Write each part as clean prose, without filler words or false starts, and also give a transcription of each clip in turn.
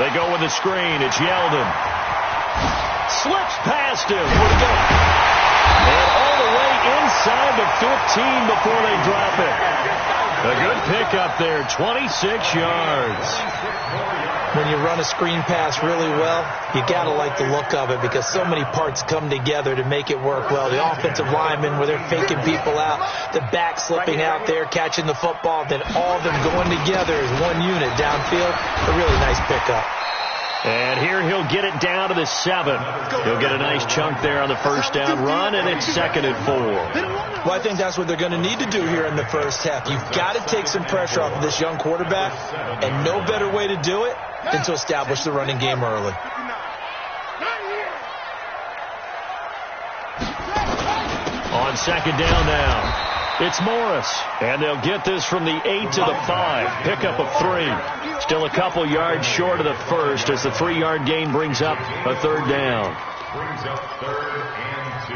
They go with the screen. It's Yeldon. Slips past him. Where'd it go? And all the way inside the 15 before they drop it. A good pickup there, 26 yards. When you run a screen pass really well, you got to like the look of it because so many parts come together to make it work well. The offensive linemen, where they're faking people out, the back slipping out there, catching the football, then all of them going together as one unit downfield. A really nice pickup. And here he'll get it down to the 7. He'll get a nice chunk there on the first down run, and it's 2nd and 4. Well, I think that's what they're going to need to do here in the first half. You've got to take some pressure off of this young quarterback, and no better way to do it than to establish the running game early. On 2nd down now, it's Morris, and they'll get this from the 8 to the 5. Pickup of 3. Still a couple yards short of the first as the 3-yard gain brings up a 3rd down. Brings up 3rd and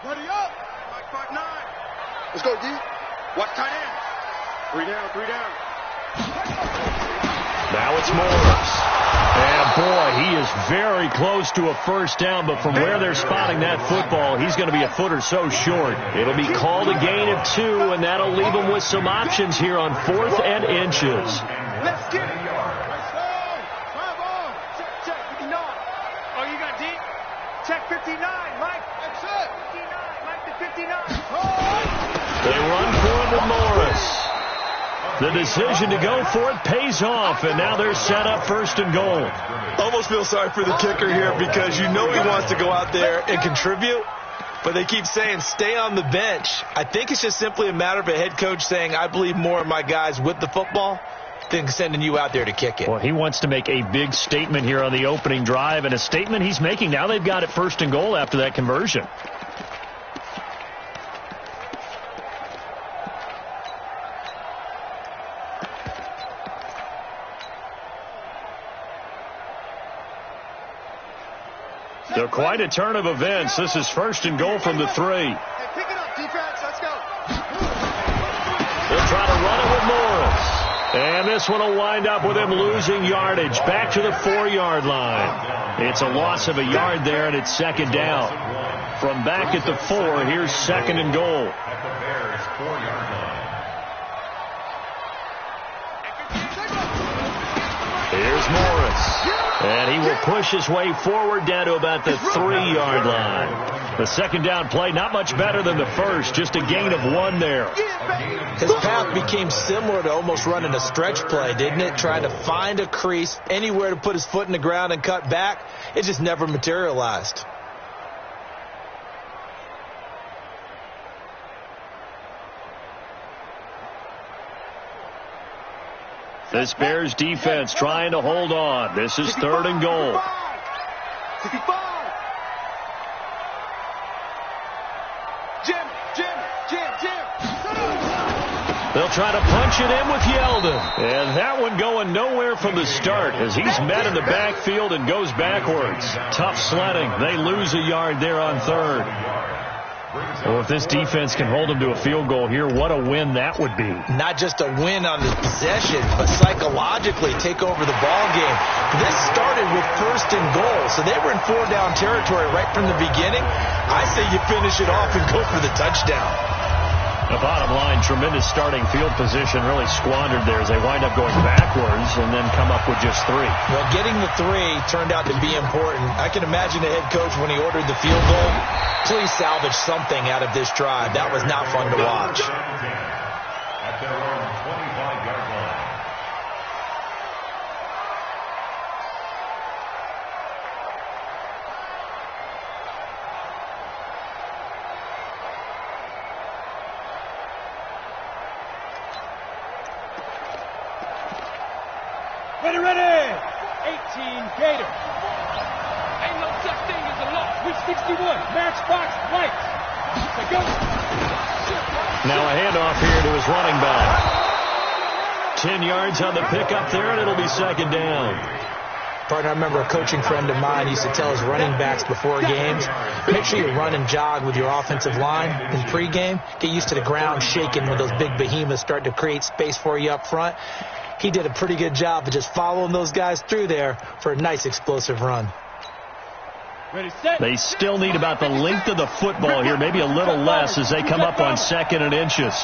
2. Ready up. Mike 5-9. Let's go, D. Watch tight end. 3 down, 3 down. Now it's Morris. And, boy, he is very close to a first down, but from where they're spotting that football, he's going to be a foot or so short. It'll be called a gain of 2, and that'll leave him with some options here on 4th and inches. Let's get it. Check 59. Oh, you got deep? Check 59, Mike. That's it. 59, Mike to 59. They run for it with Morris. The decision to go for it pays off, and now they're set up 1st and goal. Almost feel sorry for the kicker here because you know he wants to go out there and contribute, but they keep saying stay on the bench. I think it's just simply a matter of a head coach saying I believe more in my guys with the football than sending you out there to kick it. Well, he wants to make a big statement here on the opening drive, and a statement he's making. Now they've got it 1st and goal after that conversion. So quite a turn of events. This is 1st and goal from the 3. Hey, pick it up, defense. Let's go. They'll try to run it with Morris. And this one will wind up with him losing yardage. Back to the 4-yard line. It's a loss of a yard there, and it's 2nd down. From back at the 4, here's 2nd and goal. At the Bears' 4-yard line. Here's Morris. And he will push his way forward down to about the 3-yard line. The 2nd down play, not much better than the first, just a gain of 1 there. His path became similar to almost running a stretch play, didn't it? Trying to find a crease, anywhere to put his foot in the ground and cut back. It just never materialized. This Bears defense trying to hold on. This is 3rd and goal. 65. Jim. They'll try to punch it in with Yeldon. And that one going nowhere from the start as he's met in the backfield and goes backwards. Tough sledding. They lose a yard there on 3rd. Well, if this defense can hold them to a field goal here, what a win that would be. Not just a win on the possession, but psychologically take over the ball game. This started with 1st and goal, so they were in 4-down territory right from the beginning. I say you finish it off and go for the touchdown. The bottom line, tremendous starting field position, really squandered there as they wind up going backwards and then come up with just 3. Well, getting the 3 turned out to be important. I can imagine the head coach when he ordered the field goal. Please salvage something out of this drive. That was not fun to watch. At their own 25-yard line. Ready. 18 Gator. Ain't no such thing as a loss. We 61. Matchbox lights. So go. Now a handoff here to his running back. 10 yards on the pickup there, and it'll be 2nd down. Partner, I remember a coaching friend of mine used to tell his running backs before games, make sure you run and jog with your offensive line in pregame. Get used to the ground shaking when those big behemoths start to create space for you up front. He did a pretty good job of just following those guys through there for a nice explosive run. They still need about the length of the football here, maybe a little less as they come up on 2nd and inches.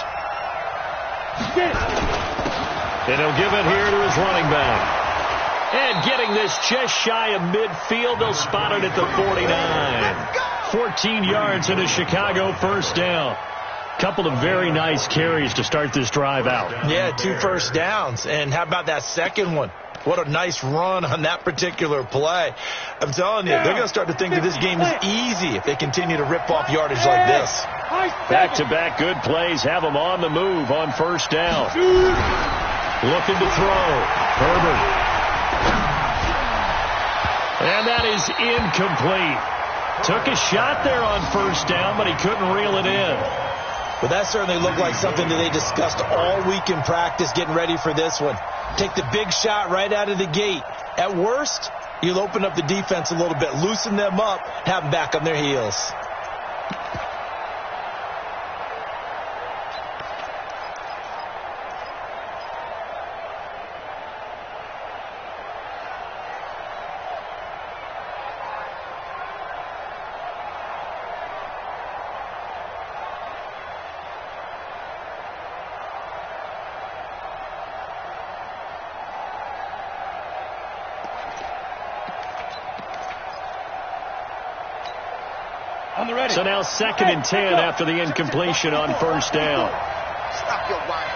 And he'll give it here to his running back. And getting this just shy of midfield, they'll spot it at the 49. 14 yards and a Chicago first down. Couple of very nice carries to start this drive out. Yeah, 2 first downs. And how about that second one? What a nice run on that particular play. I'm telling you, they're going to start to think that this game is easy if they continue to rip off yardage like this. Back-to-back good plays have them on the move on first down. Looking to throw. Herbert. And that is incomplete. Took a shot there on first down, but he couldn't reel it in. Well, that certainly looked like something that they discussed all week in practice getting ready for this one. Take the big shot right out of the gate. At worst, you'll open up the defense a little bit, loosen them up, have them back on their heels. So now 2nd and 10 after the incompletion on first down. Stop your whine.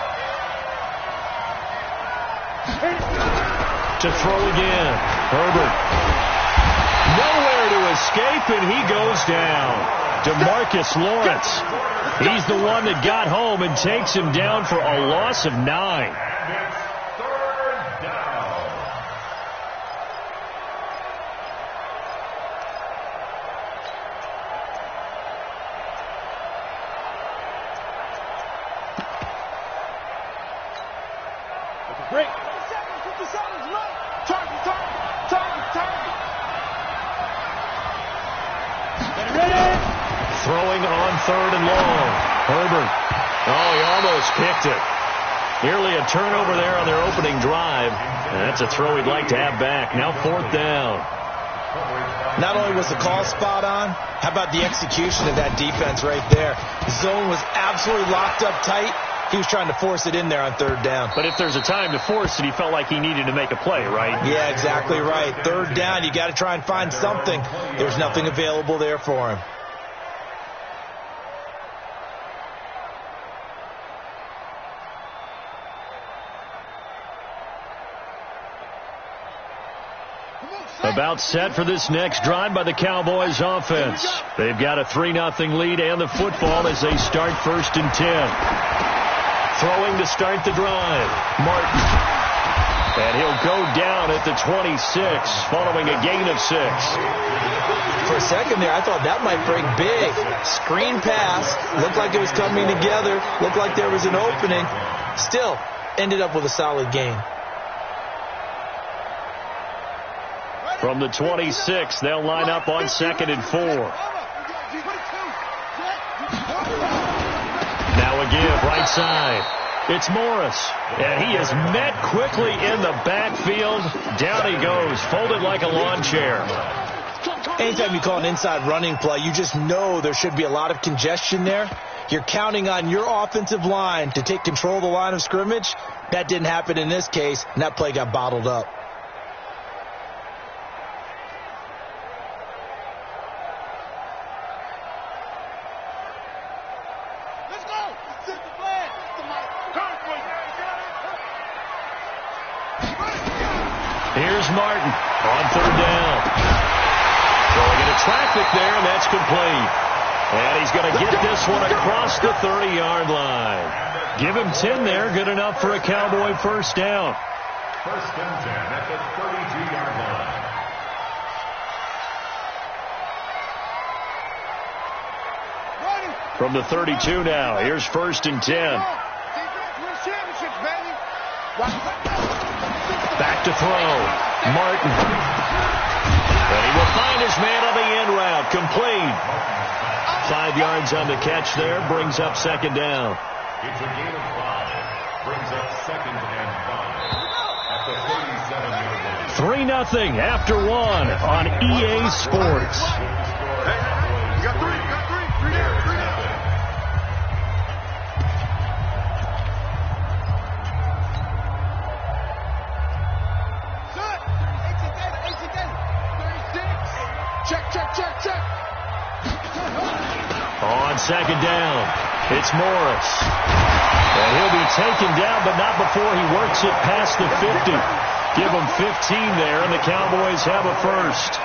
To throw again. Herbert. Nowhere to escape, and he goes down. DeMarcus Lawrence. He's the one that got home and takes him down for a loss of 9. Throwing on 3rd and long. Herbert. Oh, he almost picked it. Nearly a turnover there on their opening drive. And that's a throw he'd like to have back. Now 4th down. Not only was the call spot on, how about the execution of that defense right there? The zone was absolutely locked up tight. He was trying to force it in there on 3rd down. But if there's a time to force it, he felt like he needed to make a play, right? Yeah, exactly right. 3rd down, you got to try and find something. There's nothing available there for him. About set for this next drive by the Cowboys offense. They've got a 3-0 lead and the football as they start 1st and 10. Throwing to start the drive. Martin. And he'll go down at the 26 following a gain of 6. For a second there, I thought that might break big. Screen pass. Looked like it was coming together. Looked like there was an opening. Still, ended up with a solid gain. From the 26, they'll line up on 2nd and 4. Now a give, right side. It's Morris. And he is met quickly in the backfield. Down he goes, folded like a lawn chair. Anytime you call an inside running play, you just know there should be a lot of congestion there. You're counting on your offensive line to take control of the line of scrimmage. That didn't happen in this case, and that play got bottled up. Here's Martin on 3rd down. Throwing into traffic there, and that's complete. And he's going to get this one across the 30-yard line. Give him 10 there, good enough for a Cowboy first down. 1st and 10 at the 32-yard line. From the 32 now, here's 1st and 10. Back to throw. Martin. And he will find his man on the end route. Complete. 5 yards on the catch there. Brings up second down. It's a gain of 5. Brings up second and 5 at the 37-yard line. 3-0 after 1 on EA Sports. You got 3. You got 3. 3 down. 3 down. Check. On second down, it's Morris. And he'll be taken down, but not before he works it past the 50. Give him 15 there, and the Cowboys have a first.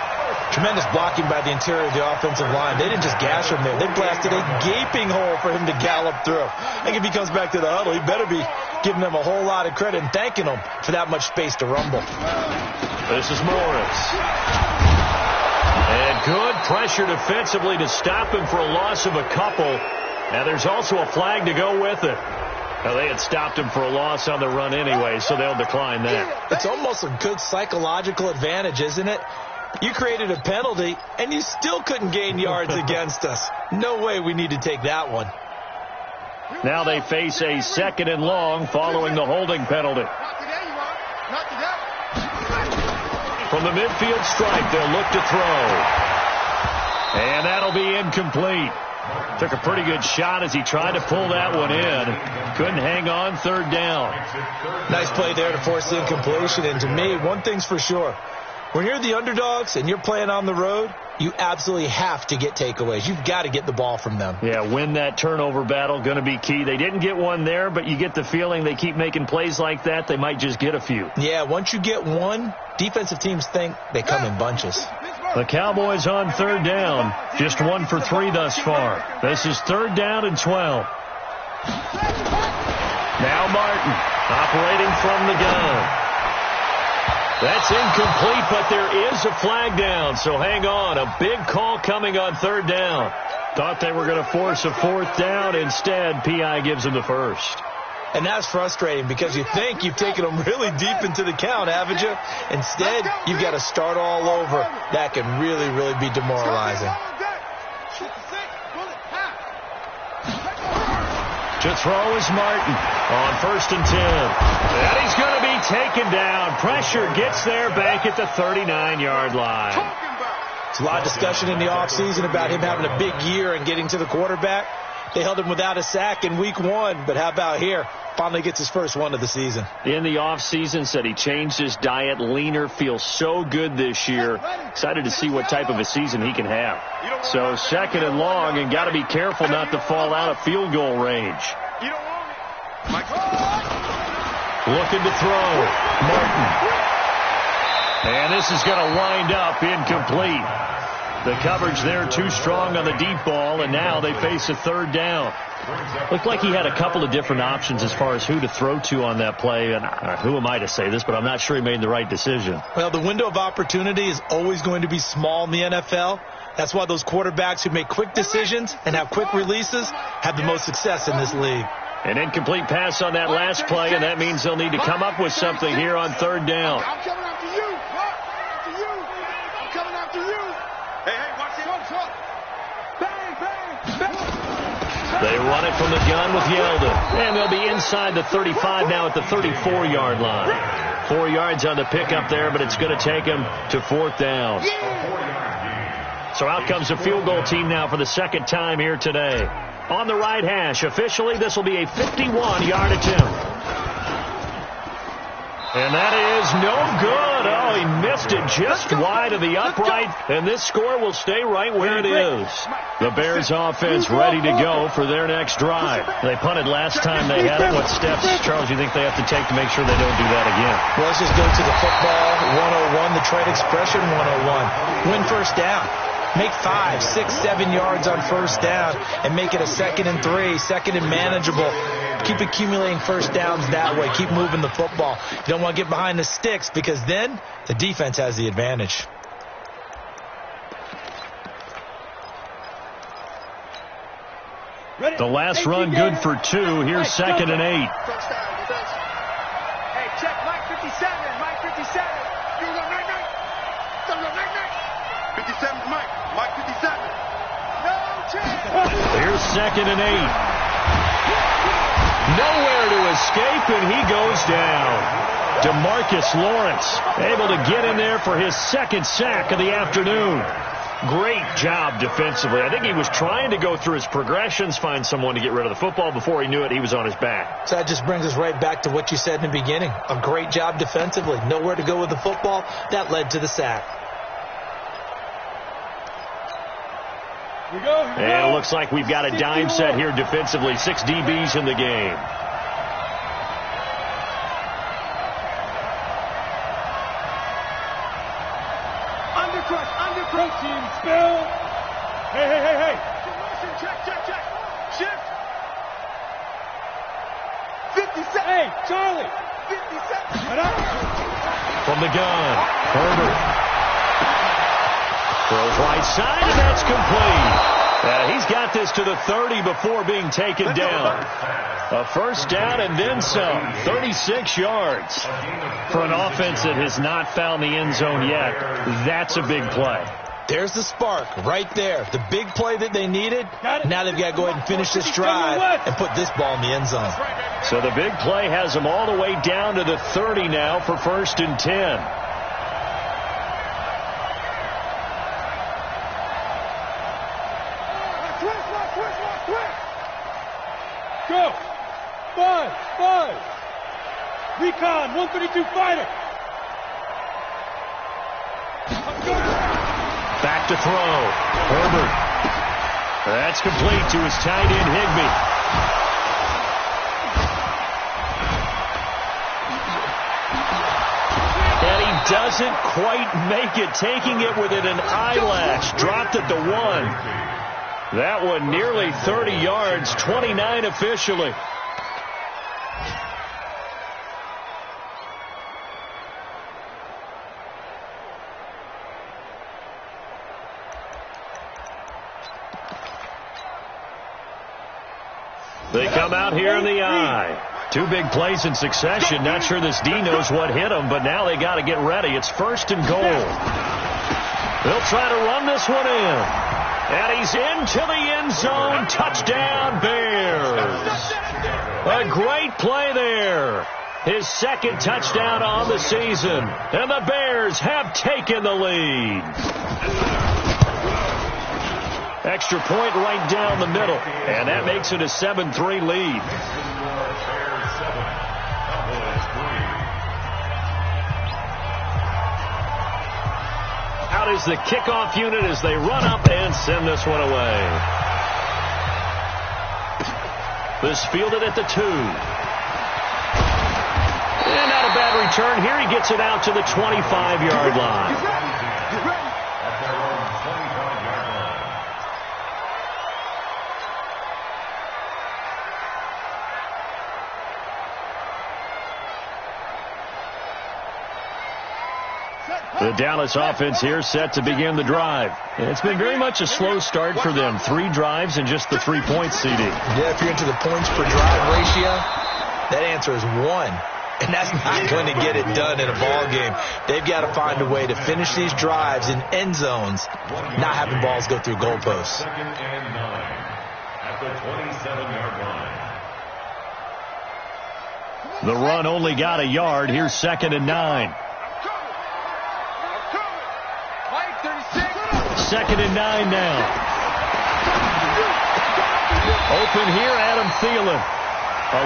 Tremendous blocking by the interior of the offensive line. They didn't just gash him there. They blasted a gaping hole for him to gallop through. I think if he comes back to the huddle, he better be giving them a whole lot of credit and thanking them for that much space to rumble. This is Morris. And good pressure defensively to stop him for a loss of a couple. Now there's also a flag to go with it. Now they had stopped him for a loss on the run anyway, so they'll decline that. It's almost a good psychological advantage, isn't it? You created a penalty, and you still couldn't gain yards against us. No way we need to take that one. Now they face a 2nd and long following the holding penalty. From the midfield stripe, they'll look to throw. And that'll be incomplete. Took a pretty good shot as he tried to pull that one in. Couldn't hang on, 3rd down. Nice play there to force the incompletion. And to me, one thing's for sure. When you're the underdogs and you're playing on the road, you absolutely have to get takeaways. You've got to get the ball from them. Yeah, win that turnover battle, going to be key. They didn't get one there, but you get the feeling they keep making plays like that, they might just get a few. Yeah, once you get one, defensive teams think they come in bunches. The Cowboys on 3rd down. Just 1 for 3 thus far. This is 3rd down and 12. Now Martin operating from the gun. That's incomplete, but there is a flag down, so hang on. A big call coming on 3rd down. Thought they were going to force a 4th down. Instead, P.I. gives them the first. And that's frustrating because you think you've taken them really deep into the count, haven't you? Instead, you've got to start all over. That can really, really be demoralizing. To throw is Martin on 1st and 10. And he's going to be taken down. Pressure gets there back at the 39-yard line. There's a lot of discussion in the offseason about him having a big year and getting to the quarterback. They held him without a sack in week 1, but how about here? Finally gets his first one of the season. In the offseason, said he changed his diet, leaner, feels so good this year. Excited to see what type of a season he can have. So 2nd and long, and got to be careful not to fall out of field goal range. Looking to throw. Martin. And this is going to wind up incomplete. The coverage there too strong on the deep ball, and now they face a 3rd down. Looked like he had a couple of different options as far as who to throw to on that play. And who am I to say this, but I'm not sure he made the right decision. Well, the window of opportunity is always going to be small in the NFL. That's why those quarterbacks who make quick decisions and have quick releases have the most success in this league. An incomplete pass on that last play, and that means they'll need to come up with something here on 3rd down. I'm coming after you. After you. I'm coming after you. Hey, watch it. Bang, bang, bang. They run it from the gun with Yeldon. And they'll be inside the 35 now at the 34-yard line. 4 yards on the pickup there, but it's going to take him to 4th down. So out comes the field goal team now for the 2nd time here today. On the right hash, officially, this will be a 51-yard attempt. And that is no good. Oh, he missed it just wide of the upright, and this score will stay right where it is. The Bears offense ready to go for their next drive. They punted last time they had it. What steps, Charles, you think they have to take to make sure they don't do that again? Well, let's just go to the football 101, the trade expression 101. Win 1st down. Make 5, 6, 7 yards on 1st down and make it a 2nd and 3, 2nd and manageable. Keep accumulating 1st downs that way. Keep moving the football. You don't want to get behind the sticks because then the defense has the advantage. The last run good for 2. Here's 2nd and 8. Hey, check Mike 57. Mike 57. Here's 2nd and 8. Nowhere to escape, and he goes down. DeMarcus Lawrence able to get in there for his 2nd sack of the afternoon. Great job defensively. I think he was trying to go through his progressions, find someone to get rid of the football. Before he knew it, he was on his back. So that just brings us right back to what you said in the beginning. A great job defensively. Nowhere to go with the football. That led to the sack. And it looks like we've got a dime set here defensively. 6 DBs in the game. Undercrush, team, spill. Hey. Check. Shift. 50 seconds. Hey, Charlie. 50 seconds. From the gun, Herbert. Throws right side, and that's complete. He's got this to the 30 before being taken down. A first down and then some. 36 yards. For an offense that has not found the end zone yet, that's a big play. There's the spark right there. The big play that they needed. Now they've got to go ahead and finish this drive and put this ball in the end zone. So the big play has them all the way down to the 30 now for 1st and 10. Go. 5. Recon, 132 fighter. Back to throw. Herbert. That's complete to his tight end, Higbee. And he doesn't quite make it, taking it within an eyelash. Dropped at the 1. That one nearly 30 yards, 29 officially. They come out here in the eye. 2 big plays in succession. Not sure this D knows what hit him, but now they got to get ready. It's 1st and goal. They'll try to run this one in. And he's into the end zone. Touchdown, Bears. A great play there. His 2nd touchdown on the season. And the Bears have taken the lead. Extra point right down the middle. And that makes it a 7-3 lead. Out is the kickoff unit as they run up and send this one away. This fielded at the 2. And not a bad return. Here he gets it out to the 25-yard line. The Dallas offense here set to begin the drive. And it's been very much a slow start for them. 3 drives and just the 3 points, CD. Yeah, if you're into the points per drive ratio, that answer is 1. And that's not going to get it done in a ball game. They've got to find a way to finish these drives in end zones, not having balls go through goalposts. 2nd and 9 at the 27-yard line. The run only got a yard. Here's 2nd and 9. 2nd and 9 now. Open here, Adam Thielen.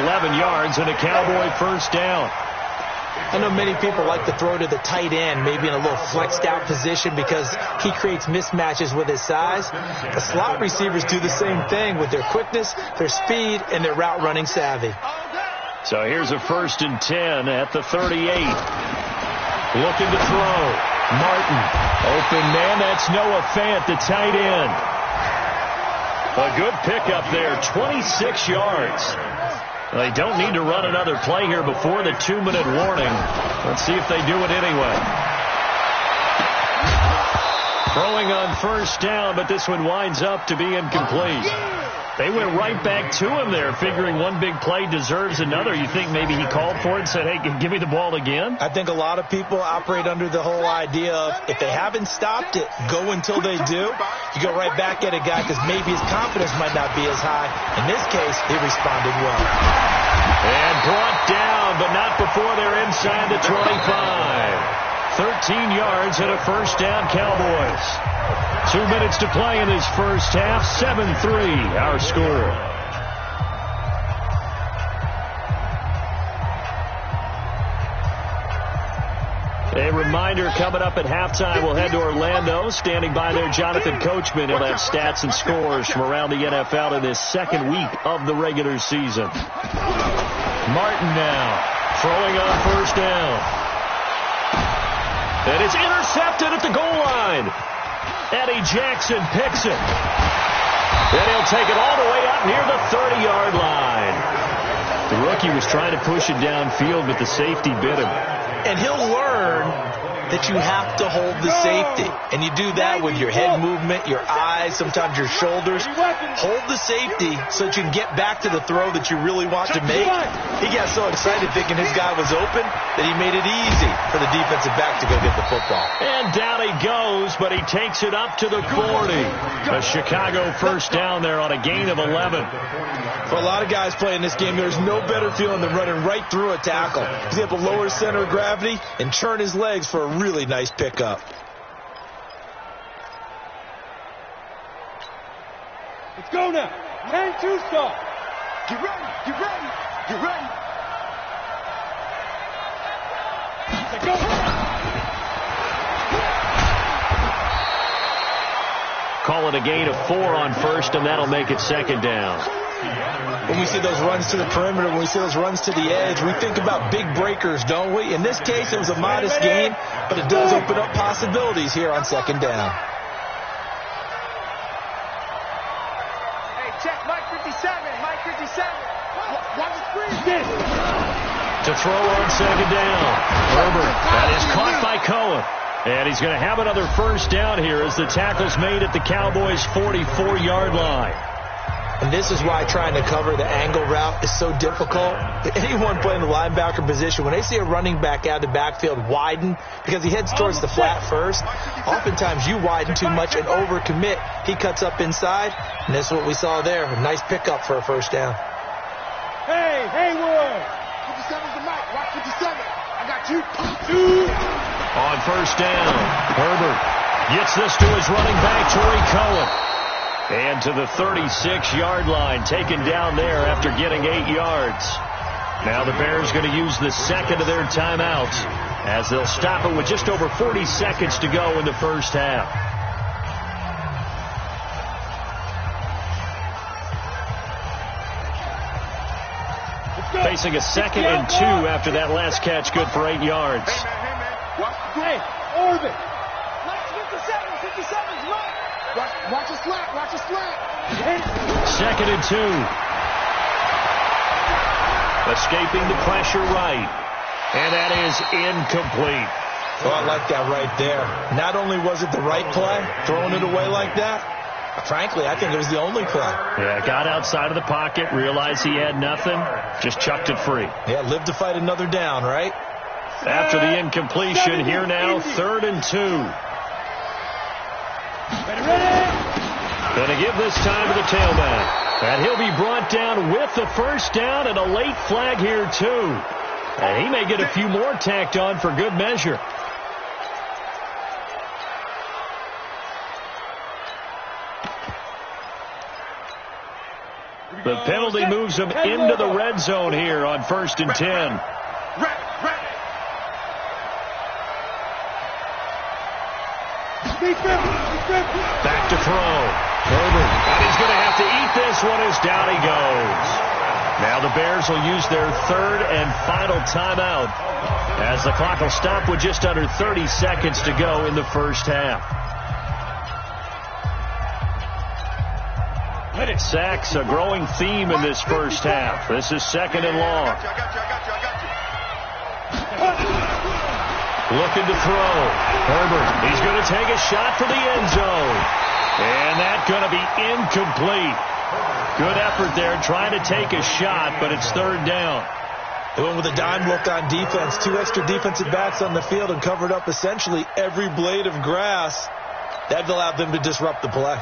11 yards and a Cowboy first down. I know many people like to throw to the tight end, maybe in a little flexed out position because he creates mismatches with his size. The slot receivers do the same thing with their quickness, their speed, and their route running savvy. So here's a 1st and 10 at the 38. Looking to throw. Martin. Open man. That's Noah Fant, the tight end. A good pickup there. 26 yards. They don't need to run another play here before the 2-minute warning. Let's see if they do it anyway. Throwing on first down, but this one winds up to be incomplete. They went right back to him there, figuring one big play deserves another. You think maybe he called for it and said, hey, give me the ball again? I think a lot of people operate under the whole idea of if they haven't stopped it, go until they do. You go right back at a guy because maybe his confidence might not be as high. In this case, he responded well. And brought down, but not before they're inside the 25. 13 yards and a first down, Cowboys. 2 minutes to play in this first half. 7-3 our score. A reminder, coming up at halftime, we'll head to Orlando. Standing by there, Jonathan Coachman. He'll have stats and scores from around the NFL in this second week of the regular season. Martin now throwing on first down. And it's intercepted at the goal line. Eddie Jackson picks it. Then he'll take it all the way up near the 30-yard line. The rookie was trying to push it downfield, but the safety bit him. And he'll learn that you have to hold the safety. And you do that with your head movement, your eyes, sometimes your shoulders. Hold the safety so that you can get back to the throw that you really want to make. He got so excited thinking his guy was open that he made it easy for the defensive back to go get the football. And down he goes, but he takes it up to the 40. A Chicago first down there on a gain of 11. For a lot of guys playing this game, there's no better feeling than running right through a tackle. He's able to lower his center of gravity and turn his legs for a really nice pickup. Let's go now. 10-2 start. Get ready. Get ready. Get ready. Let's go. Call it a gain of 4 on first, and that'll make it second down. When we see those runs to the perimeter, when we see those runs to the edge, we think about big breakers, don't we? In this case, it was a modest gain, but it does open up possibilities here on second down. Hey, check Mike 57. Mike 57. Watch the screen. To throw on second down. Herbert, that is caught by Cohen. And he's going to have another first down here as the tackle's made at the Cowboys' 44-yard line. And this is why trying to cover the angle route is so difficult. Anyone playing the linebacker position, when they see a running back out of the backfield widen, because he heads towards the flat first, oftentimes you widen too much and overcommit. He cuts up inside, and that's what we saw there. A nice pickup for a first down. Hey, Hayward. 57's the mic. Watch 57. I got you. On first down, Herbert gets this to his running back, Torrey Cohen. And to the 36-yard line, taken down there after getting 8 yards. Now the Bears going to use the second of their timeouts as they'll stop it with just over 40 seconds to go in the first half. Facing a 2nd and 2 after that last catch, good for 8 yards. Hey, Orbit. 57's right. Watch a slant. Watch a slant. 2nd and 2. Escaping the pressure right. And that is incomplete. Oh, I like that right there. Not only was it the right play, throwing it away like that, frankly, I think it was the only play. Yeah, got outside of the pocket, realized he had nothing, just chucked it free. Yeah, live to fight another down, right? After the incompletion, here now, 3rd and 2. Going to give this time to the tailback. And he'll be brought down with the first down and a late flag here, too. And he may get a few more tacked on for good measure. The penalty moves him into the red zone here on 1st and 10. Back to throw. Herbert. And he's going to have to eat this one as down he goes. Now the Bears will use their 3rd and final timeout as the clock will stop with just under 30 seconds to go in the first half. Sacks, a growing theme in this first half. This is 2nd and long. Looking to throw. Herbert, he's going to take a shot for the end zone. And that's going to be incomplete. Good effort there trying to take a shot, but it's third down. They went with a dime look on defense. 2 extra defensive backs on the field and covered up essentially every blade of grass. That allowed them to disrupt the play.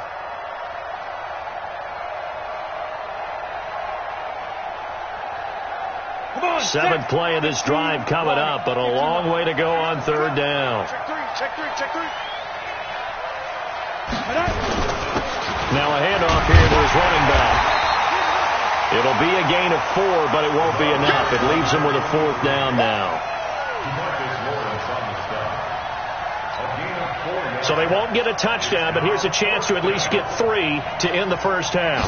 Seventh play of this drive coming up, but a long way to go on third down. Check three. Now a handoff here to his running back. It'll be a gain of 4, but it won't be enough. It leaves him with a fourth down now. So they won't get a touchdown, but here's a chance to at least get 3 to end the first half.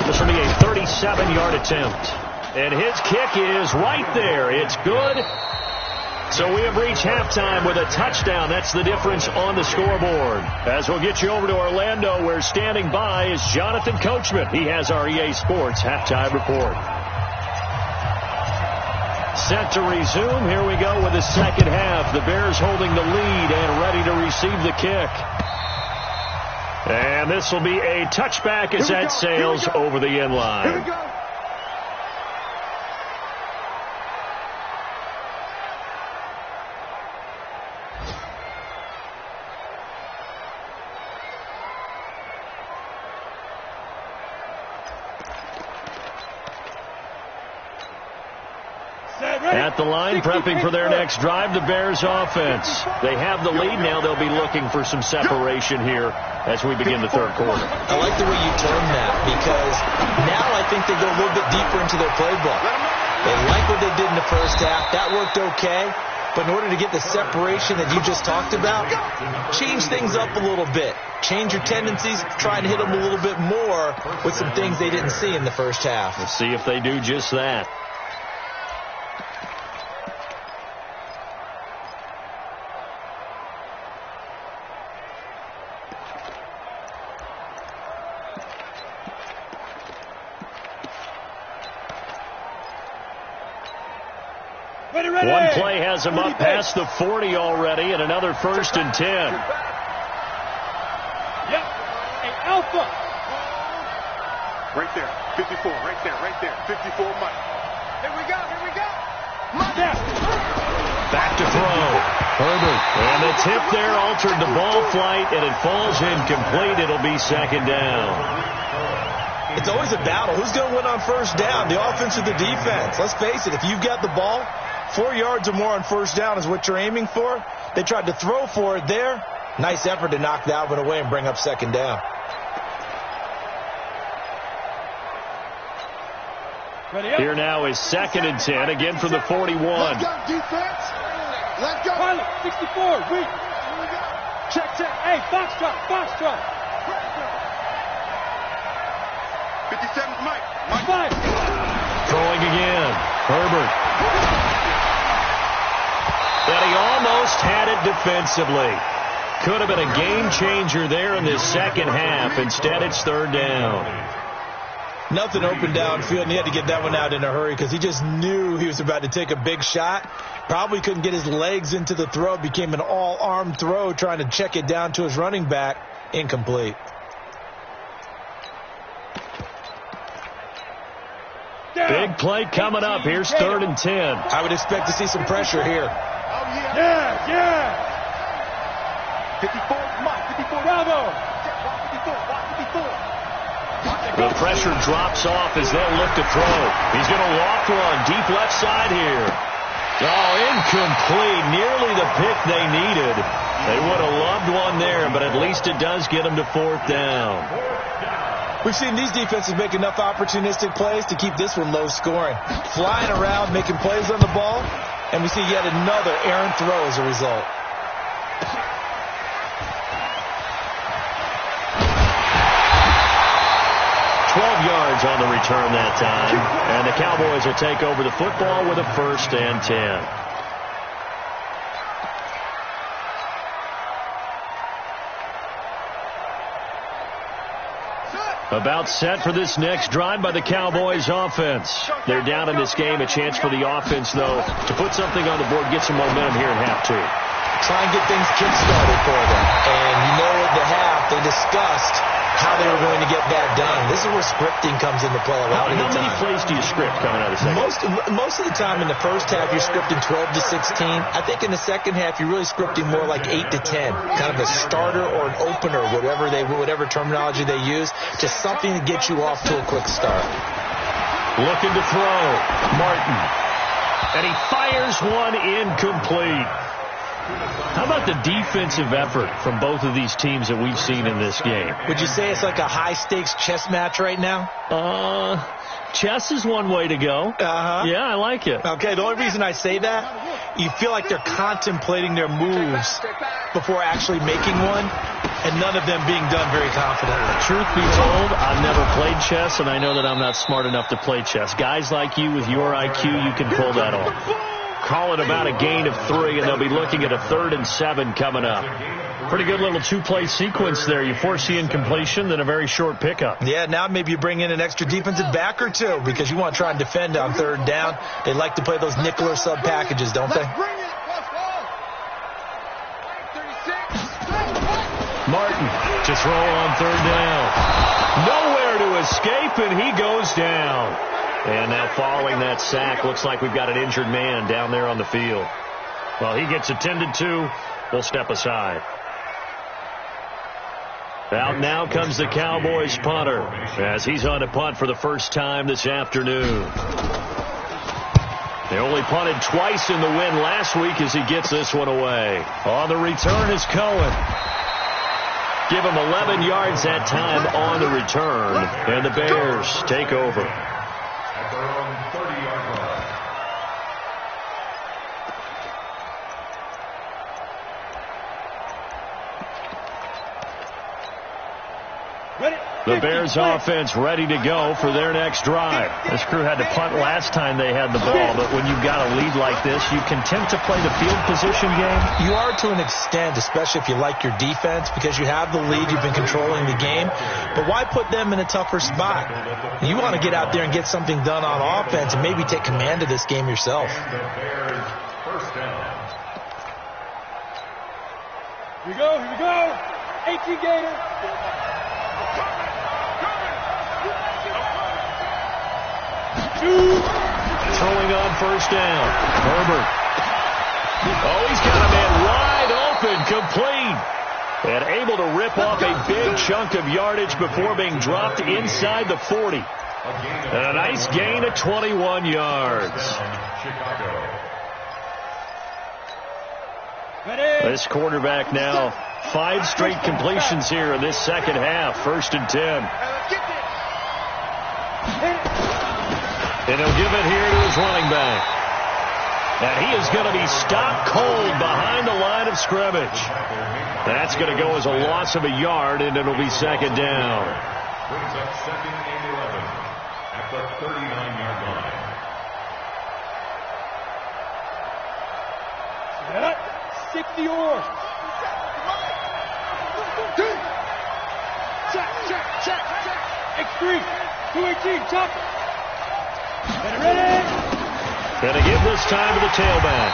This will be a 37-yard attempt. And his kick is right there. It's good. So we have reached halftime with a touchdown. That's the difference on the scoreboard. As we'll get you over to Orlando, where standing by is Jonathan Coachman. He has our EA Sports halftime report. Set to resume. Here we go with the second half. The Bears holding the lead and ready to receive the kick. And this will be a touchback as that sails over the end line. Here we go. At the line, prepping for their next drive, the Bears offense. They have the lead now. They'll be looking for some separation here as we begin the third quarter. I like the way you termed that, because now I think they go a little bit deeper into their playbook. They like what they did in the first half. That worked okay. But in order to get the separation that you just talked about, change things up a little bit. Change your tendencies, try and hit them a little bit more with some things they didn't see in the first half. Let's see if they do just that. One play has him up past the 40 already, and another 1st and 10. Yep. Hey, Alpha. Right there. 54. Right there. 54, Mike. Here we go. Back to throw. Herbert. And the tip there altered the ball flight, and it falls incomplete. It'll be second down. It's always a battle. Who's going to win on first down, the offense or the defense? Let's face it, if you've got the ball, 4 yards or more on first down is what you're aiming for. They tried to throw for it there. Nice effort to knock that one away and bring up second down. Here now is 2nd and 10, again from the 41. Let's go, defense. Let's go. Pilot, 64, weak. Check. Hey, Foxtrot. 57, Mike. 5. Throwing again. Herbert. And he almost had it defensively. Could have been a game changer there in this second half. Instead, it's third down. Nothing open downfield, and he had to get that one out in a hurry because he just knew he was about to take a big shot. Probably couldn't get his legs into the throw. Became an all-arm throw trying to check it down to his running back. Incomplete. Big play coming up. Here's 3rd and 10. I would expect to see some pressure here. Yeah. 54, Mike. 54. Bravo. 54. The pressure drops off as they'll look to throw. He's going to loft one deep left side here. Oh, incomplete. Nearly the pick they needed. They would have loved one there, but at least it does get them to 4th down. We've seen these defenses make enough opportunistic plays to keep this one low scoring. Flying around, making plays on the ball, and we see yet another errant throw as a result. Yards on the return that time. And the Cowboys will take over the football with a 1st and 10. About set for this next drive by the Cowboys offense. They're down in this game. A chance for the offense, though, to put something on the board, get some momentum here in half 2. Try and get things kick-started for them. And you know at the half, they discussed how they were going to get that done. This is where scripting comes into play a lot of the time. How many plays do you script coming out of the second? Most of the time in the first half, you're scripting 12 to 16. I think in the second half, you're really scripting more like 8 to 10. Kind of a starter or an opener, whatever terminology they use. Just something to get you off to a quick start. Looking to throw. Martin. And he fires one incomplete. How about the defensive effort from both of these teams that we've seen in this game? Would you say it's like a high-stakes chess match right now? Chess is one way to go. Yeah, I like it. Okay, the only reason I say that, you feel like they're contemplating their moves before actually making one, and none of them being done very confidently. Truth be told, I've never played chess, and I know that I'm not smart enough to play chess. Guys like you with your IQ, you can pull that off. Call it about a gain of 3, and they'll be looking at a 3rd and 7 coming up. Pretty good little 2-play sequence there. You force the incompletion, then a very short pickup. Yeah, now maybe you bring in an extra defensive back or two because you want to try and defend on 3rd down. They like to play those nickel or sub packages, don't they? Martin to throw on 3rd down. Nowhere to escape, and he goes down. And now following that sack, looks like we've got an injured man down there on the field. Well, he gets attended to. We'll step aside. Out now comes the Cowboys punter as he's on to punt for the first time this afternoon. They only punted twice in the win last week as he gets this one away. On the return is Cohen. Give him 11 yards that time on the return. And the Bears take over. At their own 30-yard line. The Bears offense ready to go for their next drive. This crew had to punt last time they had the ball, but when you've got a lead like this, you can tend to play the field position game. You are to an extent, especially if you like your defense, because you have the lead, you've been controlling the game. But why put them in a tougher spot? You want to get out there and get something done on offense and maybe take command of this game yourself. The Bears first down. Here we go. 18 Gator. Throwing on first down. Herbert. Oh, he's got a man wide open, complete. And able to rip off a big chunk of yardage before being dropped inside the 40. And a nice gain of 21 yards. Chicago. This quarterback now 5 straight completions here in this second half. 1st and 10. And he'll give it here to his running back. And he is going to be stopped cold behind the line of scrimmage. That's going to go as a loss of a yard, and it'll be 2nd down. Brings up 2nd and 11 at the 39-yard line. Stick the oar. Check. X3. 218. Chopper. Ready. Going to give this time to the tailback.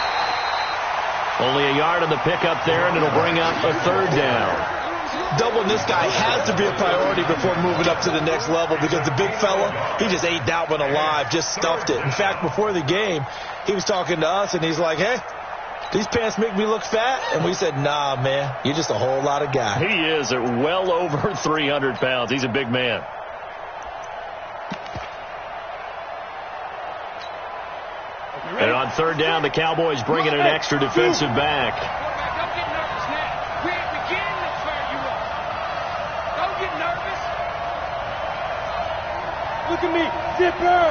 Only a yard on the pickup there, and it'll bring up a 3rd down. Doubling this guy has to be a priority before moving up to the next level because the big fella, he just ate that one alive, just stuffed it. In fact, before the game, he was talking to us, and he's like, hey, these pants make me look fat? And we said, nah, man, you're just a whole lot of guy. He is at well over 300 pounds. He's a big man. And on 3rd down, the Cowboys bring in an extra defensive back. Don't get nervous now. We're beginning to fire you up. Don't get nervous. Look at me. Zipper.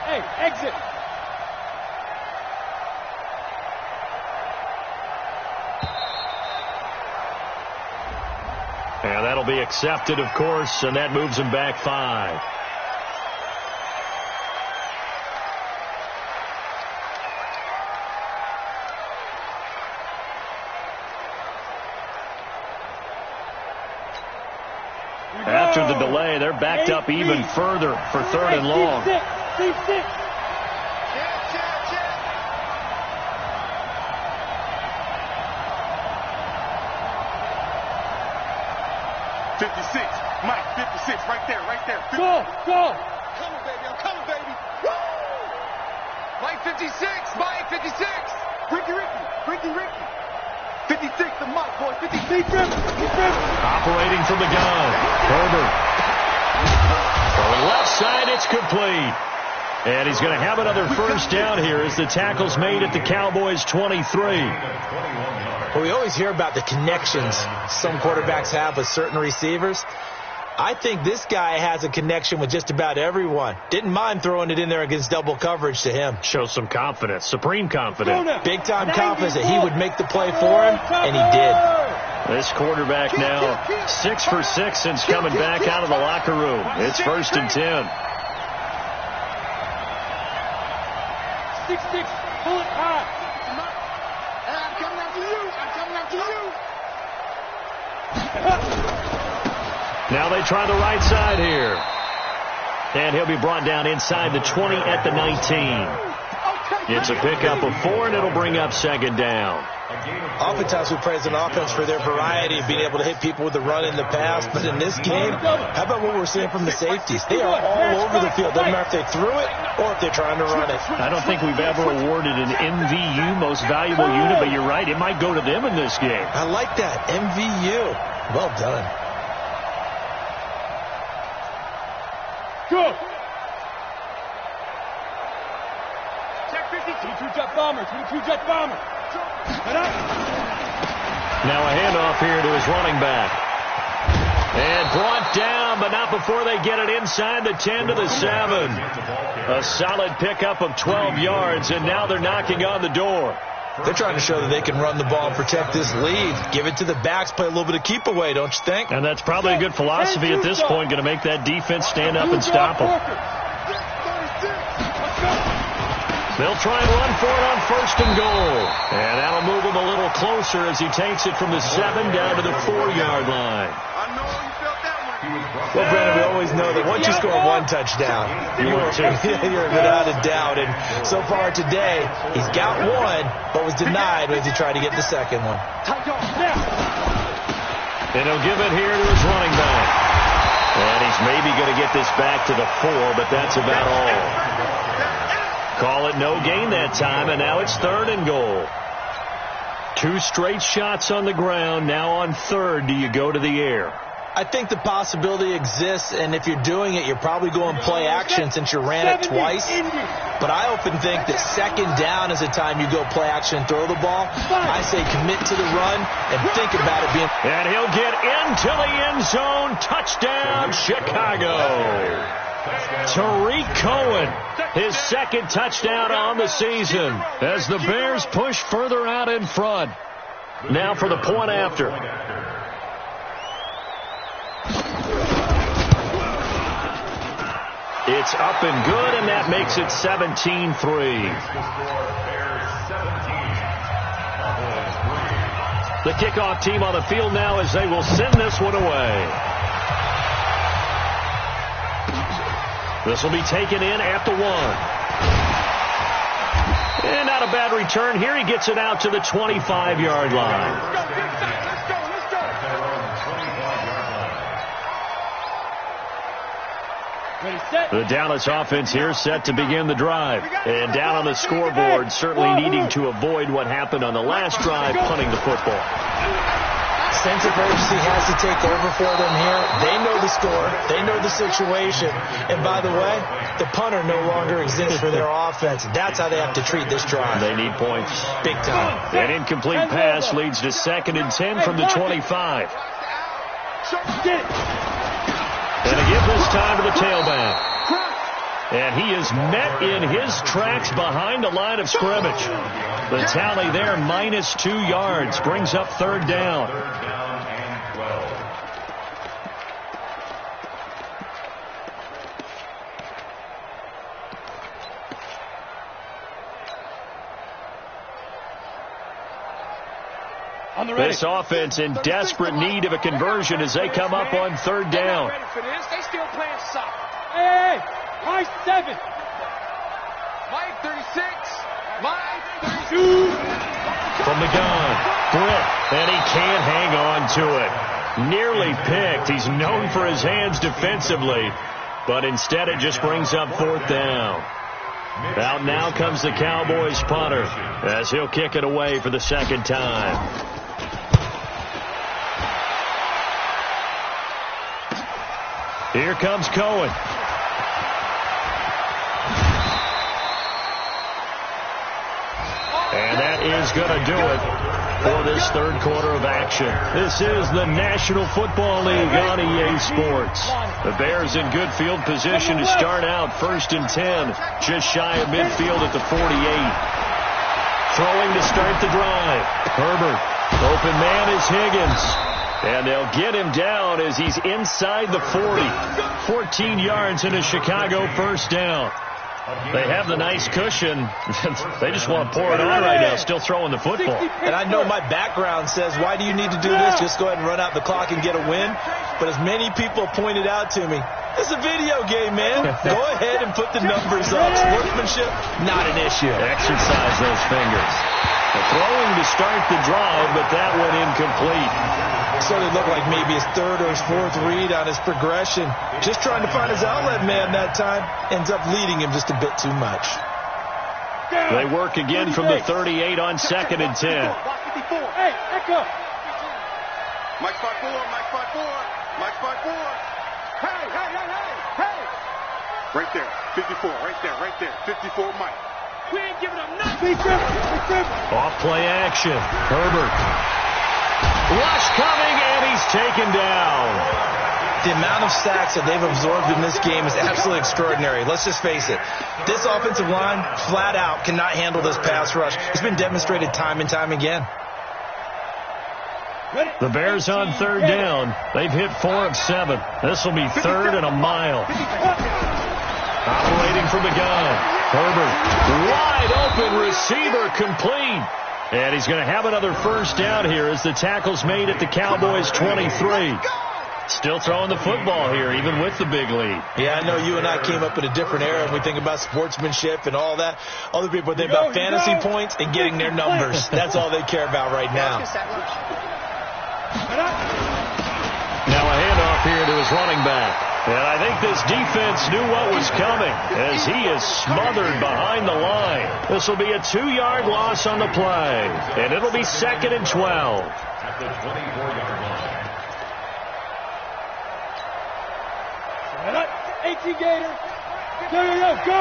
Hey, exit. And that'll be accepted, of course, and that moves him back 5. after the delay. They're backed up even further for third and long. C6. 56. Mike, 56. Right there, right there. 50. Go. Coming, baby. I'm coming, baby. Woo! Mike, 56. Mike, 56. Ricky. 56 to Mike, boy. 56. Operating from the gun. Herbert. To the left side, it's complete. And he's going to have another first down here as the tackle's made at the Cowboys' 23. Well, we always hear about the connections some quarterbacks have with certain receivers. I think this guy has a connection with just about everyone. Didn't mind throwing it in there against double coverage to him. Shows some confidence, supreme confidence. Big-time confidence that he would make the play for him, and he did. This quarterback now 6 for 6 since coming back out of the locker room. It's 1st and 10. 6-6. Pull it high. I'm coming after you. Now they try the right side here. And he'll be brought down inside the 20 at the 19. It's a pickup of 4, and it'll bring up 2nd down. Oftentimes we praise an offense for their variety of being able to hit people with the run in the pass. But in this game, how about what we're seeing from the safeties? They are all over the field. Doesn't matter if they threw it or if they're trying to run it. I don't think we've ever awarded an MVU, most valuable unit, but you're right. It might go to them in this game. I like that. MVU. Well done. Go. Check 50. 22 jet bomber. 22 jet bomber. Now a handoff here to his running back. And brought down, but not before they get it inside the 10 to the 7. A solid pickup of 12 yards, and now they're knocking on the door. They're trying to show that they can run the ball and protect this lead. Give it to the backs, play a little bit of keep away, don't you think? And that's probably a good philosophy at this point, going to make that defense stand up and stop them. They'll try and run for it on 1st and goal. And that'll move him a little closer as he takes it from the 7 down to the 4-yard line. I know you felt that one. Well, Brandon, we always know that once you score one touchdown, you're without a doubt. And so far today, he's got one, but was denied as he tried to get the second one. And he'll give it here to his running back. And he's maybe going to get this back to the 4, but that's about all. Call it no gain that time, and now it's 3rd and goal. 2 straight shots on the ground. Now on 3rd, do you go to the air? I think the possibility exists, and if you're doing it, you're probably going play action since you ran it twice. But I often think that 2nd down is the time you go play action and throw the ball. I say commit to the run and think about it being... And he'll get into the end zone. Touchdown, Chicago. Tariq Cohen, his 2nd touchdown on the season as the Bears push further out in front. Now for the point after. It's up and good, and that makes it 17-3. The kickoff team on the field now as they will send this one away. This will be taken in at the 1. And not a bad return here. He gets it out to the 25-yard line. The Dallas offense here set to begin the drive. And down on the scoreboard, certainly needing to avoid what happened on the last drive, punting the football. Sense of urgency has to take over for them here. They know the score. They know the situation. And by the way, the punter no longer exists for their offense. That's how they have to treat this drive. They need points. Big time. An incomplete pass leads to 2nd and 10 from the 25. And a give this time to the tailback. And he is met in his tracks behind the line of scrimmage. The tally there, -2 yards, brings up 3rd down. This offense in desperate need of a conversion as they come up on third down. Ready for this. They still playing soccer. Hey, Mike 7. Mike 36. Mike 32. From the gun, Britt, and he can't hang on to it. Nearly picked. He's known for his hands defensively, but instead it just brings up fourth down. Out now comes the Cowboys punter as he'll kick it away for the second time. Here comes Cohen. And that is going to do it for this third quarter of action. This is the National Football League on EA Sports. The Bears in good field position to start out 1st and 10, just shy of midfield at the 48. Throwing to start the drive. Herbert. Open man is Higgins. And they'll get him down as he's inside the 40. 14 yards and a Chicago first down. They have the nice cushion. They just want to pour it on right now, still throwing the football. And I know my background says, why do you need to do this? Just go ahead and run out the clock and get a win. But as many people pointed out to me, it's a video game, man. Go ahead and put the numbers up. Sportsmanship, not an issue. Exercise those fingers. Throwing to start the drive, but that went incomplete. So it looked like maybe his third or his fourth read on his progression. Just trying to find his outlet man that time. Ends up leading him just a bit too much. They work again from the 38 on 2nd and 10. Hey, echo. Mike spot 4. Mike spot 4. Mike spot 4. Hey, hey, hey, hey, hey. Right there. 54. Right there. Right there. 54 Mike. We ain't giving up nothing. Off play action. Herbert. Rush coming, and he's taken down. The amount of sacks that they've absorbed in this game is absolutely extraordinary. Let's just face it. This offensive line, flat out, cannot handle this pass rush. It's been demonstrated time and time again. The Bears on third down. They've hit 4 of 7. This will be 3rd and a mile. Operating from the gun. Herbert, wide open receiver, complete. And he's going to have another first down here as the tackle's made at the Cowboys' 23. Still throwing the football here, even with the big lead. Yeah, I know you and I came up in a different era, and we think about sportsmanship and all that. Other people think about fantasy points and getting their numbers. That's all they care about right now. Now a handoff here to his running back. And I think this defense knew what was coming as he is smothered behind the line. This will be a 2-yard loss on the play. And it'll be 2nd and 12. At the 24-yard line. 18 Gator. Go.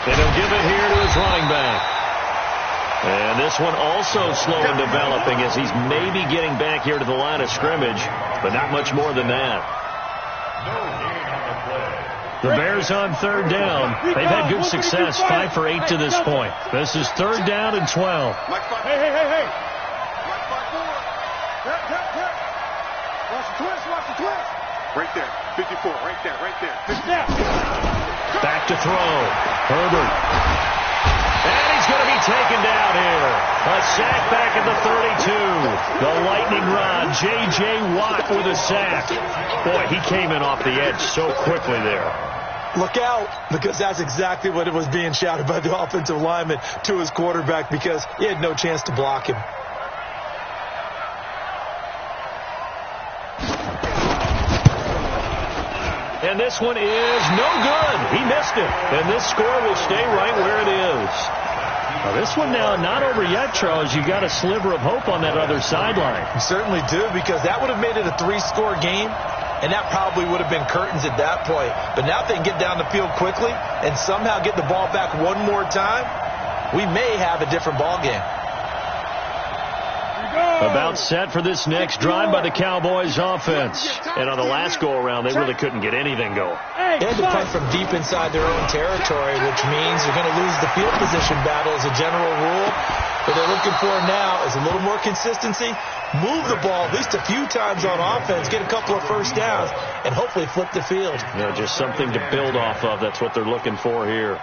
They don't give it here to his running back. And this one also slow in developing as he's maybe getting back here to the line of scrimmage, but not much more than that. The Bears on third down. They've had good success, 5 for 8 to this point. This is 3rd down and 12. Hey. Watch the twist. Right there. 54. Right there. 54. Back to throw. Herbert. And he's going to be taken down here. A sack back at the 32. The lightning rod, J.J. Watt with a sack. Boy, he came in off the edge so quickly there. Look out, because that's exactly what it was being shouted by the offensive lineman to his quarterback because he had no chance to block him. And this one is no good. He missed it. And this score will stay right where it is. Now this one now not over yet, Charles. You got a sliver of hope on that other sideline. You certainly do, because that would have made it a 3-score game, and that probably would have been curtains at that point. But now if they can get down the field quickly and somehow get the ball back one more time, we may have a different ball game. About set for this next drive by the Cowboys offense. And on the last go-around, they really couldn't get anything going. They had to punt from deep inside their own territory, which means they're going to lose the field position battle as a general rule. What they're looking for now is a little more consistency, move the ball at least a few times on offense, get a couple of first downs, and hopefully flip the field. Just something to build off of. That's what they're looking for here.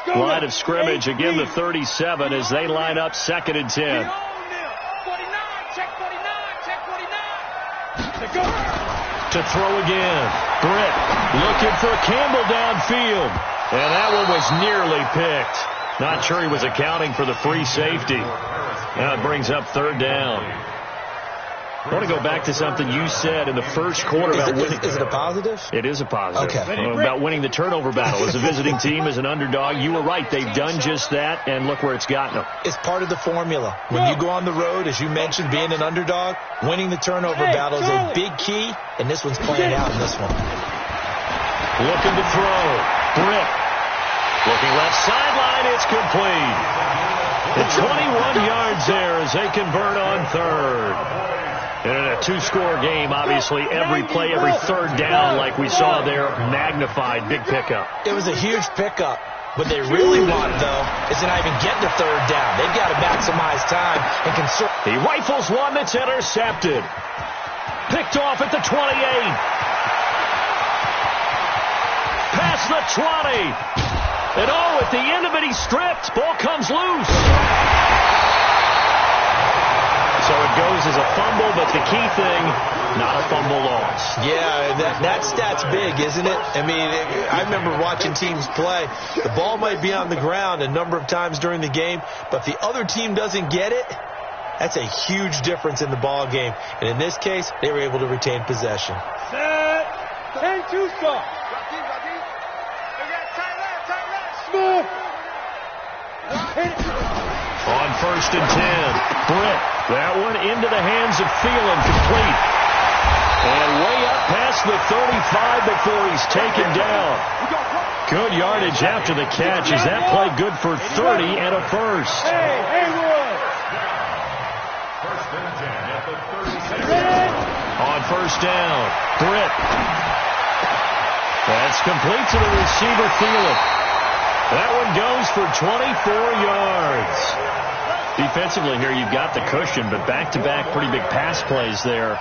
Line of scrimmage, again the 37 as they line up 2nd and 10. 49, check 49, check 49. Go. To throw again. Britt looking for Campbell downfield. And that one was nearly picked. Not sure he was accounting for the free safety. Now it brings up 3rd down. I want to go back to something you said in the first quarter about winning. Is it a positive? It is a positive. Okay. About winning the turnover battle. As a visiting team, as an underdog, you were right. They've done just that, and look where it's gotten them. It's part of the formula. When you go on the road, as you mentioned, being an underdog, winning the turnover battle is a big key, and this one's playing out in this one. Looking to throw. Britt. Looking left sideline. It's complete. It's 21 yards there as they convert on 3rd. And in a 2-score game, obviously, every play, every 3rd down, like we saw there, magnified. Big pickup. It was a huge pickup. What they really want, though, is to not even get to 3rd down. They've got to maximize time and conserve. He rifles one that's intercepted. Picked off at the 28. Past the 20. And at the end of it, he's stripped. Ball comes loose. So it goes as a fumble, but the key thing, not a fumble loss. Yeah, that stat's big, isn't it? I mean, I remember watching teams play. The ball might be on the ground a number of times during the game, but if the other team doesn't get it, that's a huge difference in the ball game. And in this case, they were able to retain possession. Set. 10-2 stop. Smooth. On 1st and 10, Britt. That one into the hands of Thielen, complete. And way up past the 35 before he's taken down. Good yardage after the catch. Is that play good for 30 and a first? Hey, Haywood. 1st and 10 at the 37. On 1st down, Britt. That's complete to the receiver, Thielen. That one goes for 24 yards. Defensively here, you've got the cushion, but back-to-back pretty big pass plays there.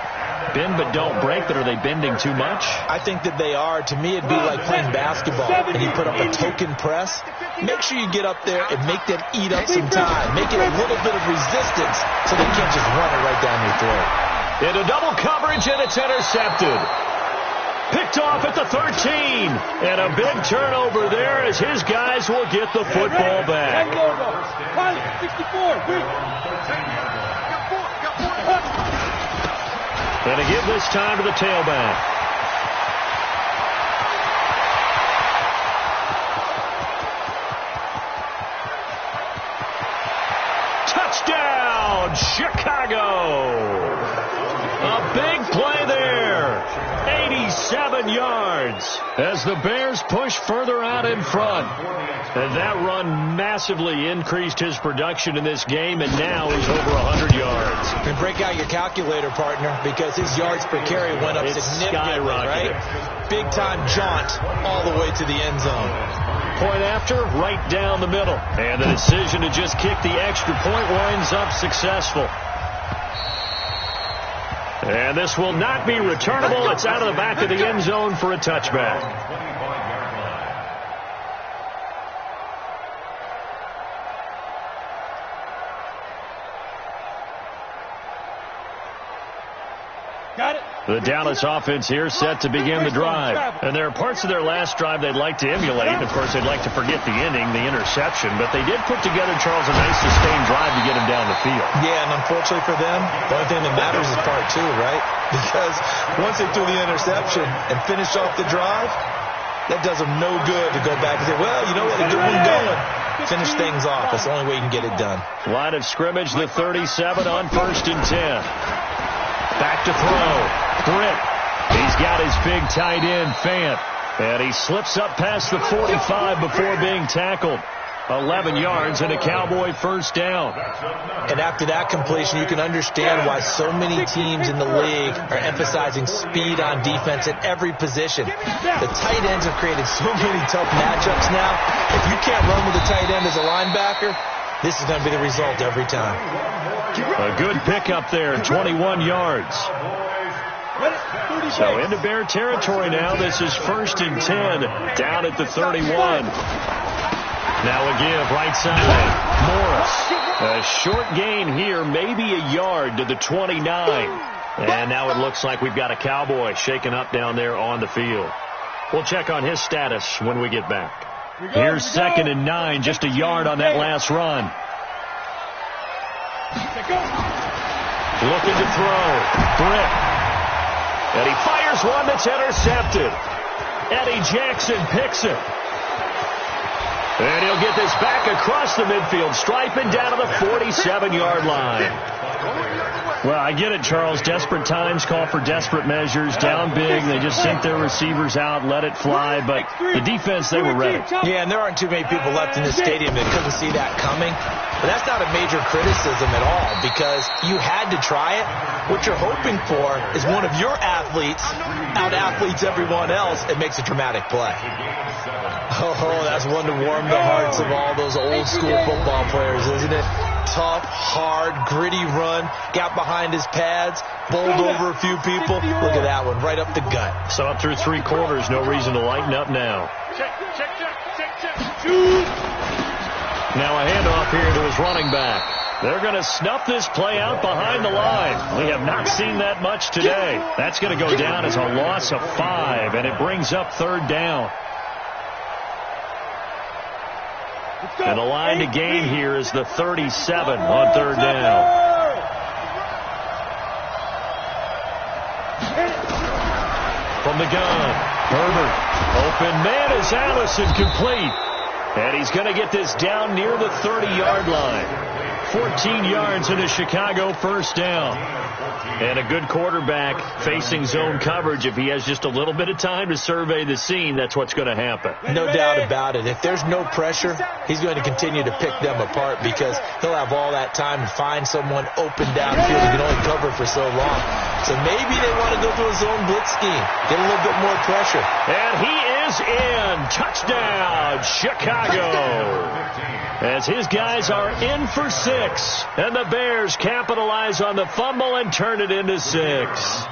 Bend but don't break, but are they bending too much? I think that they are. To me, it'd be like playing basketball, and you put up a token press. Make sure you get up there and make them eat up some time. Make it a little bit of resistance so they can't just run it right down your throat. Into double coverage, and it's intercepted. Picked off at the 13. And a big turnover there as his guys will get the football back. 64. And to give this time to the tailback. Touchdown, Chicago. A big play there. 87 yards as the Bears push further out in front. And that run massively increased his production in this game, and now he's over 100 yards. And break out your calculator, partner, because his yards per carry went up significantly, right? Big-time jaunt all the way to the end zone. Point after, right down the middle. And the decision to just kick the extra point winds up successful. And this will not be returnable. It's out of the back of the end zone for a touchback. Got it. The Dallas offense here set to begin the drive. And there are parts of their last drive they'd like to emulate. And, of course, they'd like to forget the ending, the interception. But they did put together, Charles, a nice sustained drive to get him down the field. Yeah, and unfortunately for them, the only thing that matters is part 2, right? Because once they threw the interception and finished off the drive, that does them no good to go back and say, well, you know what, a good one going. Finish things off. That's the only way you can get it done. Line of scrimmage, the 37 on 1st and 10. Back to throw. Britt. He's got his big tight end, Fant. And he slips up past the 45 before being tackled. 11 yards and a Cowboy first down. And after that completion, you can understand why so many teams in the league are emphasizing speed on defense at every position. The tight ends have created so many tough matchups now. If you can't run with a tight end as a linebacker, this is going to be the result every time. A good pickup there, 21 yards. So into Bear territory now. This is 1st and 10 down at the 31. Now a give, right side. Morris. A short gain here, maybe a yard to the 29. And now it looks like we've got a Cowboy shaken up down there on the field. We'll check on his status when we get back. Here's 2nd and 9, just a yard on that last run. Looking to throw. Britt. And he fires one that's intercepted. Eddie Jackson picks it. And he'll get this back across the midfield stripe and down to the 47-yard line. Well, I get it, Charles. Desperate times call for desperate measures. Down big. They just sent their receivers out, let it fly. But the defense, they were ready. Yeah, and there aren't too many people left in this stadium that couldn't see that coming. But that's not a major criticism at all because you had to try it. What you're hoping for is one of your athletes out-athletes everyone else and makes a dramatic play. Oh, that's one to warm the hearts of all those old-school football players, isn't it? Tough, hard, gritty run. Got behind his pads, bowled over a few people. Look at that one, right up the gut. So up through 3 quarters, no reason to lighten up now. Check. Now a handoff here to his running back. They're going to snuff this play out behind the line. We have not seen that much today. That's going to go down as a loss of 5, and it brings up 3rd down. And the line to gain here is the 37 on 3rd down. From the gun, Herbert. Open man is Allison, complete. And he's going to get this down near the 30-yard line. 14 yards in a Chicago 1st down. And a good quarterback facing zone coverage. If he has just a little bit of time to survey the scene, that's what's going to happen. No doubt about it. If there's no pressure, he's going to continue to pick them apart because he'll have all that time to find someone open downfield who can only cover for so long. So maybe they want to go to a zone blitz scheme, get a little bit more pressure. And he is in. Touchdown, Chicago. As his guys are in for 6. And the Bears capitalize on the fumble and turn it into 6.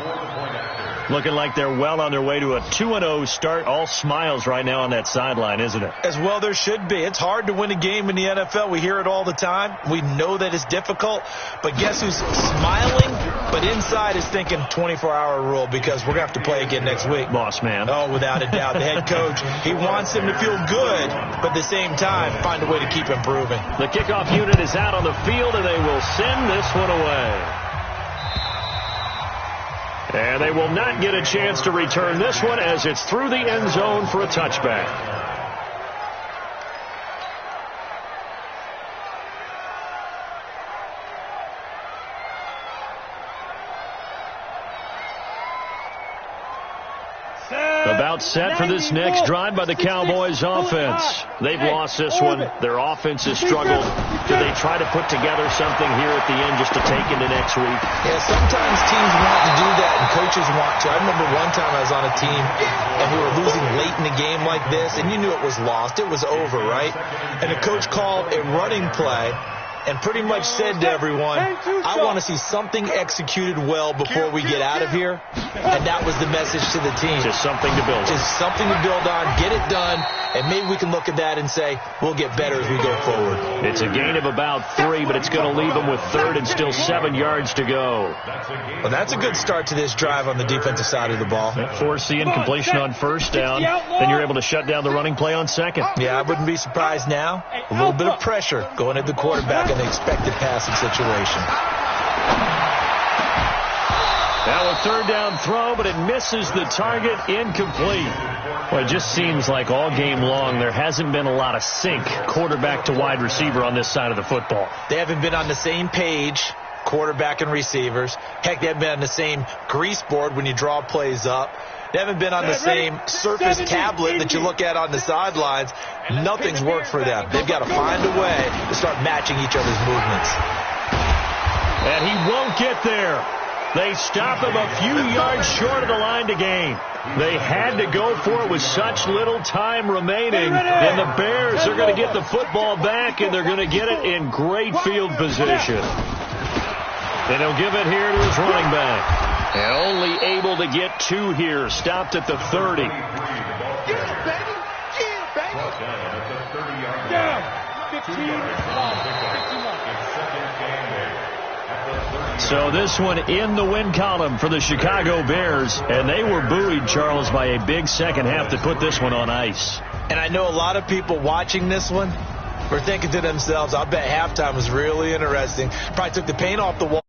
Looking like they're well on their way to a 2-0 start. All smiles right now on that sideline, isn't it? As well there should be. It's hard to win a game in the NFL. We hear it all the time. We know that it's difficult. But guess who's smiling? But inside is thinking 24-hour rule because we're going to have to play again next week. Boss man. Oh, without a doubt. The head coach, he wants them to feel good, but at the same time, find a way to keep improving. The kickoff unit is out on the field, and they will send this one away. And they will not get a chance to return this one as it's through the end zone for a touchback. About set for this next drive by the Cowboys offense. They've lost this one. Their offense has struggled. Do they try to put together something here at the end just to take into next week? Yeah, sometimes teams want to do that and coaches want to. I remember one time I was on a team and we were losing late in the game like this and you knew it was lost. It was over, right? And the coach called a running play and pretty much said to everyone, I want to see something executed well before we get out of here. And that was the message to the team. Just something to build on. Just something to build on, get it done, and maybe we can look at that and say, we'll get better as we go forward. It's a gain of about 3, but it's going to leave them with 3rd and still 7 yards to go. Well, that's a good start to this drive on the defensive side of the ball. Force the incompletion on 1st down. Then you're able to shut down the running play on 2nd. Yeah, I wouldn't be surprised now. A little bit of pressure going at the quarterback in the expected passing situation. Now a 3rd down throw, but it misses the target, incomplete. Well, it just seems like all game long there hasn't been a lot of sync quarterback to wide receiver on this side of the football. They haven't been on the same page, quarterback and receivers. Heck, they haven't been on the same grease board when you draw plays up. They haven't been on the same surface tablet that you look at on the sidelines. Nothing's worked for them. They've got to find a way to start matching each other's movements. And he won't get there. They stop him a few yards short of the line to gain. They had to go for it with such little time remaining. And the Bears are going to get the football back, and they're going to get it in great field position. And he'll give it here to his running back. And only able to get 2 here. Stopped at the 30. Get it, baby. Get it, baby. So this one in the win column for the Chicago Bears, and they were buoyed, Charles, by a big second half to put this one on ice. And I know a lot of people watching this one were thinking to themselves, I bet halftime was really interesting. Probably took the paint off the wall.